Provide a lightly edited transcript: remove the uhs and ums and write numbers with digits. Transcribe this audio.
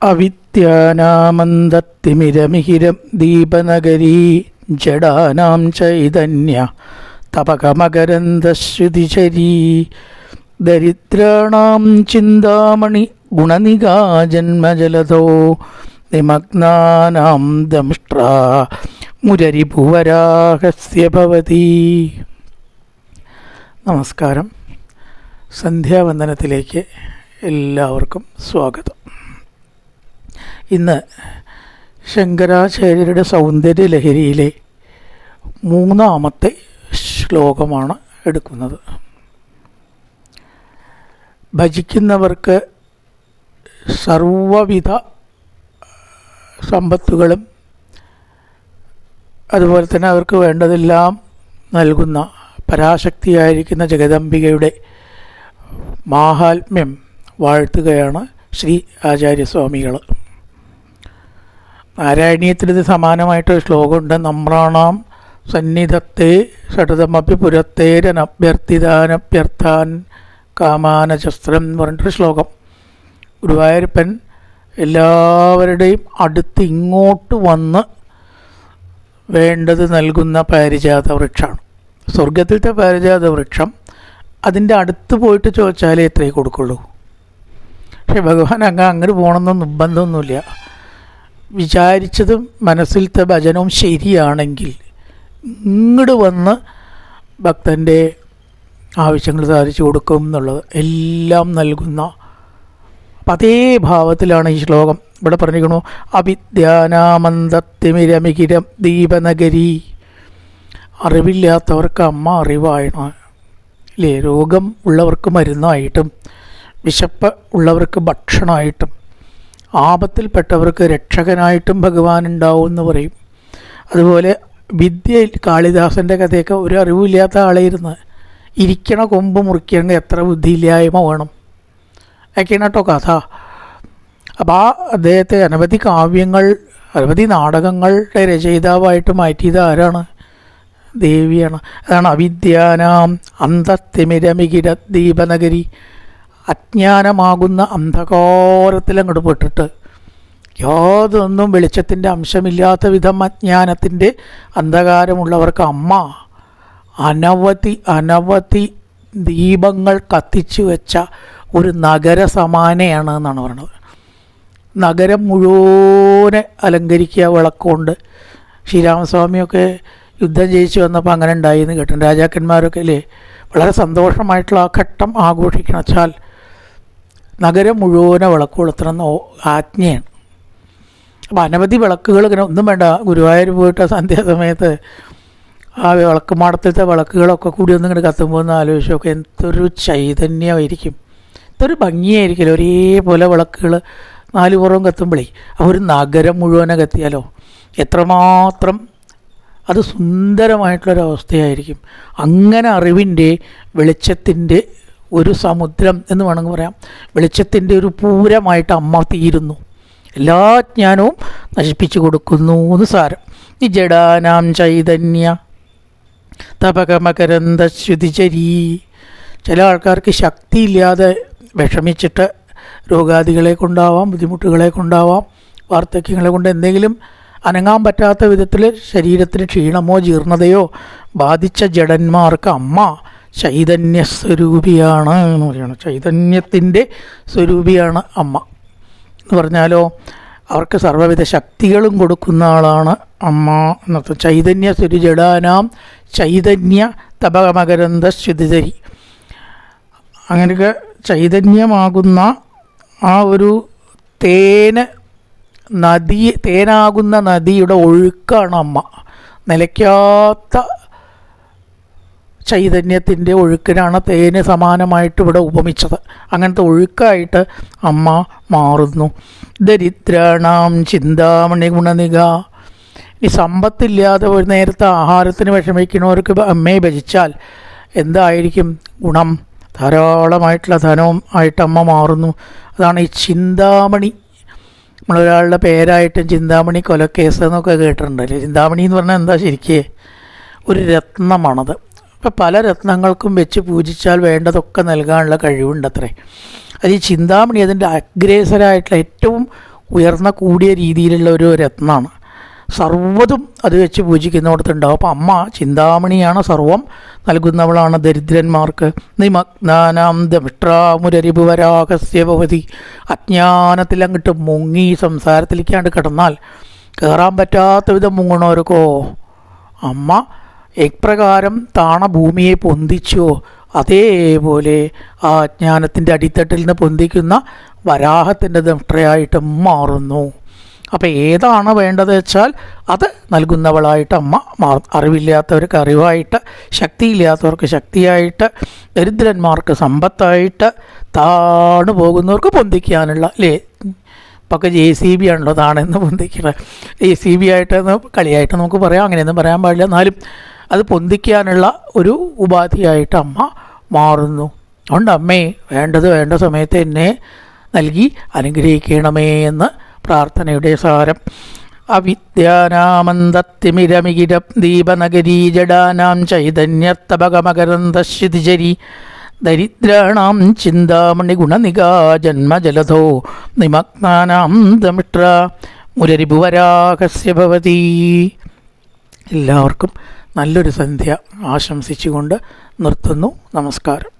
അവിദ്യാനാമന്തത്തിമിരമിഹിരം ദീപനഗരീ ജഡാനാം ചൈതന്യ തപകമകരന്ദശ്രുതിചരീ ദരിദ്രാണാം ചിന്താമണി ഗുണനികാ ജന്മജലധോ നിമഗ്നാനാം ദംഷ്ട്രാ മുരരിഭുവരാഹസ്യ ഭവതി. നമസ്കാരം. സന്ധ്യാവന്ദനത്തിലേക്ക് എല്ലാവർക്കും സ്വാഗതം. ഇന്ന് ശങ്കരാചാര്യരുടെ സൗന്ദര്യലഹരിയിലെ 3-ാമത്തെ ശ്ലോകമാണ് എടുക്കുന്നത്. ഭജിക്കുന്നവർക്ക് സർവവിധ സമ്പത്തുകളും അതുപോലെ തന്നെ അവർക്ക് വേണ്ടതെല്ലാം നൽകുന്ന പരാശക്തിയായിരിക്കുന്ന ജഗദംബികയുടെ മാഹാത്മ്യം വാഴ്ത്തുകയാണ് ശ്രീ ആചാര്യസ്വാമികൾ. നാരായണീയത്തിനത് സമാനമായിട്ടൊരു ശ്ലോകമുണ്ട്. നമ്രാണാം സന്നിധത്തെ ഷഡതമപി പുരത്തേരനഭ്യർത്ഥിതാനഭ്യർത്ഥാൻ കാമാനശസ്ത്രം എന്ന് പറഞ്ഞിട്ടൊരു ശ്ലോകം. ഗുരുവായൂരപ്പൻ എല്ലാവരുടെയും അടുത്ത് ഇങ്ങോട്ട് വന്ന് വേണ്ടത് നൽകുന്ന പാരിജാത വൃക്ഷമാണ്. സ്വർഗത്തിലത്തെ പാരിജാത വൃക്ഷം അതിൻ്റെ അടുത്ത് പോയിട്ട് ചോദിച്ചാലേ എത്രയേ കൊടുക്കുള്ളൂ. പക്ഷെ ഭഗവാൻ അങ്ങോട്ട് പോകണമെന്ന് നിർബന്ധമൊന്നുമില്ല. വിചാരിച്ചതും മനസ്സിലത്തെ ഭജനവും ശരിയാണെങ്കിൽ ഇങ്ങോട്ട് വന്ന് ഭക്തൻ്റെ ആവശ്യങ്ങൾ സാധിച്ചു കൊടുക്കും എന്നുള്ളത് എല്ലാം നൽകുന്ന അതേ ഭാവത്തിലാണ് ഈ ശ്ലോകം ഇവിടെ പറഞ്ഞിരിക്കുന്നു. അവിദ്യാനാമന്തത്തിമിരമിഹിരം ദീപനഗരി. അറിവില്ലാത്തവർക്ക് അമ്മ അറിവാണ് അല്ലേ? രോഗം ഉള്ളവർക്ക് മരുന്നായിട്ടും വിശപ്പ് ഉള്ളവർക്ക് ഭക്ഷണമായിട്ടും ആപത്തിൽപ്പെട്ടവർക്ക് രക്ഷകനായിട്ടും ഭഗവാൻ ഉണ്ടാവും എന്ന് പറയും. അതുപോലെ വിദ്യയിൽ കാളിദാസൻ്റെ കഥയൊക്കെ ഒരു അറിവില്ലാത്ത ആളായിരുന്നു. ഇരിക്കണ കൊമ്പ് മുറിക്കണമെങ്കിൽ എത്ര ബുദ്ധിയില്ലായ്മ വേണം ഒക്കെയാണ് കേട്ടോ കഥ. അപ്പോൾ ആ അദ്ദേഹത്തെ അനവധി കാവ്യങ്ങൾ അനവധി നാടകങ്ങളുടെ രചയിതാവായിട്ട് മാറ്റിയത് ആരാണ്? ദേവിയാണ്. അതാണ് അവിദ്യാനാം അന്തത്തിമിരമിഹിര ദീപനഗരി. അജ്ഞാനമാകുന്ന അന്ധകാരത്തിൽ അങ്ങോട്ട് പെട്ടിട്ട് യാതൊന്നും വെളിച്ചത്തിൻ്റെ അംശമില്ലാത്ത വിധം അജ്ഞാനത്തിൻ്റെ അന്ധകാരമുള്ളവർക്ക് അമ്മ അനവധി ദീപങ്ങൾ കത്തിച്ചു വെച്ച ഒരു നഗര സമാനയാണ് എന്നാണ് പറയുന്നത്. നഗരം മുഴുവനെ അലങ്കരിക്കുക വിളക്കുകൊണ്ട്. ശ്രീരാമസ്വാമിയൊക്കെ യുദ്ധം ജയിച്ച് വന്നപ്പോൾ അങ്ങനെ ഉണ്ടായിന്ന് കേട്ടു. രാജാക്കന്മാരൊക്കെ അല്ലേ വളരെ സന്തോഷമായിട്ടുള്ള ആ ഘട്ടം ആഘോഷിക്കണം വെച്ചാൽ നഗരം മുഴുവനെ വിളക്ക് കൊളുത്തണമെന്ന് ആജ്ഞയാണ്. അപ്പോൾ അനവധി വിളക്കുകൾ ഇങ്ങനെ ഒന്നും വേണ്ട. ഗുരുവായൂർ പോയിട്ട് സന്ധ്യാസമയത്ത് ആ വിളക്ക് മാടത്തിലത്തെ വിളക്കുകളൊക്കെ കൂടി ഒന്നും ഇങ്ങനെ കത്തുമ്പോൾ ഒന്ന് ആലോചിച്ചൊക്കെ എന്തൊരു ചൈതന്യമായിരിക്കും, എന്തൊരു ഭംഗിയായിരിക്കില്ല. ഒരേപോലെ വിളക്കുകൾ 4 പുറവും കത്തുമ്പോഴേ ആ ഒരു നഗരം മുഴുവനെ കത്തിയാലോ എത്രമാത്രം അത് സുന്ദരമായിട്ടുള്ളൊരവസ്ഥയായിരിക്കും. അങ്ങനെ അറിവിൻ്റെ വെളിച്ചത്തിൻ്റെ ഒരു സമുദ്രം എന്ന് വേണമെങ്കിൽ പറയാം. വെളിച്ചത്തിൻ്റെ ഒരു പൂരമായിട്ട് അമ്മ തീരുന്നു. എല്ലാ ജ്ഞാനവും നശിപ്പിച്ചു കൊടുക്കുന്നു എന്ന് സാരം. ഈ ജഡാനാം ചൈതന്യ തപകമകരന്ദശ്രുതിചരീ. ചില ആൾക്കാർക്ക് ശക്തിയില്ലാതെ വിഷമിച്ചിട്ട് രോഗാദികളെ കൊണ്ടാവാം, ബുദ്ധിമുട്ടുകളെ കൊണ്ടാവാം, വാർദ്ധക്യങ്ങളെ കൊണ്ട് എന്തെങ്കിലും അനങ്ങാൻ പറ്റാത്ത വിധത്തിൽ ശരീരത്തിന് ക്ഷീണമോ ജീർണതയോ ബാധിച്ച ജഡന്മാർക്ക് അമ്മ ചൈതന്യ സ്വരൂപിയാണ് എന്ന് പറയുന്നത്. ചൈതന്യത്തിൻ്റെ സ്വരൂപിയാണ് അമ്മ എന്ന് പറഞ്ഞാലോ അവർക്ക് സർവ്വവിധ ശക്തികളും കൊടുക്കുന്ന ആളാണ് അമ്മ എന്നർത്ഥം. ചൈതന്യ സ്വരു ജഡാനാം ചൈതന്യ തപകമകരന്ദശ്രുതിചരി. അങ്ങനെയൊക്കെ ചൈതന്യമാകുന്ന ആ ഒരു തേനാകുന്ന നദിയുടെ ഒഴുക്കാണ് അമ്മ. നിലയ്ക്കാത്ത ചൈതന്യത്തിൻ്റെ ഒഴുക്കിനാണ് തേന് സമാനമായിട്ട് ഇവിടെ ഉപമിച്ചത്. അങ്ങനത്തെ ഒഴുക്കായിട്ട് അമ്മ മാറുന്നു. ദരിദ്രാണാം ചിന്താമണി ഗുണനിക. ഈ സമ്പത്തില്ലാതെ ഒരു നേരത്തെ ആഹാരത്തിന് വിഷമിക്കുന്നവർക്ക് അമ്മയെ ഭജിച്ചാൽ എന്തായിരിക്കും ഗുണം? ധാരാളമായിട്ടുള്ള ധനവും ആയിട്ട് അമ്മ മാറുന്നു. അതാണ് ഈ ചിന്താമണി. നമ്മളൊരാളുടെ പേരായിട്ടും ചിന്താമണി കൊലക്കേസ് എന്നൊക്കെ കേട്ടിട്ടുണ്ടല്ലേ. ചിന്താമണി എന്ന് പറഞ്ഞാൽ എന്താ ശരിക്കേ? ഒരു രത്നമാണത്. അപ്പം പല രത്നങ്ങൾക്കും വെച്ച് പൂജിച്ചാൽ വേണ്ടതൊക്കെ നൽകാനുള്ള കഴിവുണ്ടത്രേ. അത് ഈ ചിന്താമണി അതിൻ്റെ അഗ്രേസരായിട്ടുള്ള ഏറ്റവും ഉയർന്ന കൂടിയ രീതിയിലുള്ള ഒരു രത്നമാണ്. സർവ്വതും അത് വെച്ച് പൂജിക്കുന്നിടത്തുണ്ടാവും. അപ്പം അമ്മ ചിന്താമണിയാണ്, സർവം നൽകുന്നവളാണ് ദരിദ്രന്മാർക്ക്. നിമഗ്നാനാം ദമിഷ്ട്രാമുരരിപുവരാകസ്യ ഭവതി. അജ്ഞാനത്തിൽ അങ്ങോട്ട് മുങ്ങി സംസാരത്തിലേക്കാണ്ട് കിടന്നാൽ കയറാൻ പറ്റാത്ത വിധം മുങ്ങണവർക്കോ അമ്മ എപ്രകാരം താണ ഭൂമിയെ പൊന്തിച്ചോ അതേപോലെ ആ അജ്ഞാനത്തിൻ്റെ അടിത്തട്ടിൽ നിന്ന് പൊന്തിക്കുന്ന വരാഹത്തിൻ്റെ ദംഷ്ട്രയായിട്ട് മാറുന്നു. അപ്പോൾ ഏതാണ് വേണ്ടത് വെച്ചാൽ അത് നൽകുന്നവളായിട്ട് അമ്മ അറിവില്ലാത്തവർക്ക് അറിവായിട്ട്, ശക്തിയില്ലാത്തവർക്ക് ശക്തിയായിട്ട്, ദരിദ്രന്മാർക്ക് സമ്പത്തായിട്ട്, താണു പോകുന്നവർക്ക് പൊന്തിക്കാനുള്ള അല്ലേ. ഇപ്പൊക്കെ JCB ആണല്ലോ താണെന്ന് പൊന്തിക്കുന്നത്. JCB ആയിട്ടെന്ന് കളിയായിട്ട് നമുക്ക് പറയാം, അങ്ങനെയൊന്നും പറയാൻ പാടില്ല. എന്നാലും അത് പൊന്തിക്കാനുള്ള ഒരു ഉപാധിയായിട്ട് അമ്മ മാറുന്നു. അതുകൊണ്ട് അമ്മേ വേണ്ടത് വേണ്ട സമയത്ത് എന്നെ നൽകി അനുഗ്രഹിക്കണമേ എന്ന് പ്രാർത്ഥനയുടെ സാരം. അവിദ്യാനാമന്തത്തിമിരമികിരം ദീപനഗരീ ജഡാനാം ചൈതന്യത്തപകമകരന്തശ്രുതിചരി ദരിദ്രാണാം ചിന്താമണി ഗുണനികാ ജന്മജലധോ നിമഗ്നാനാം ദമിഷ്ട്ര മുരരിപുവരാകസ്യ ഭവതി. എല്ലാവർക്കും നല്ലൊരു സന്ധ്യ ആശംസിച്ചുകൊണ്ട് നിർത്തുന്നു. നമസ്കാരം.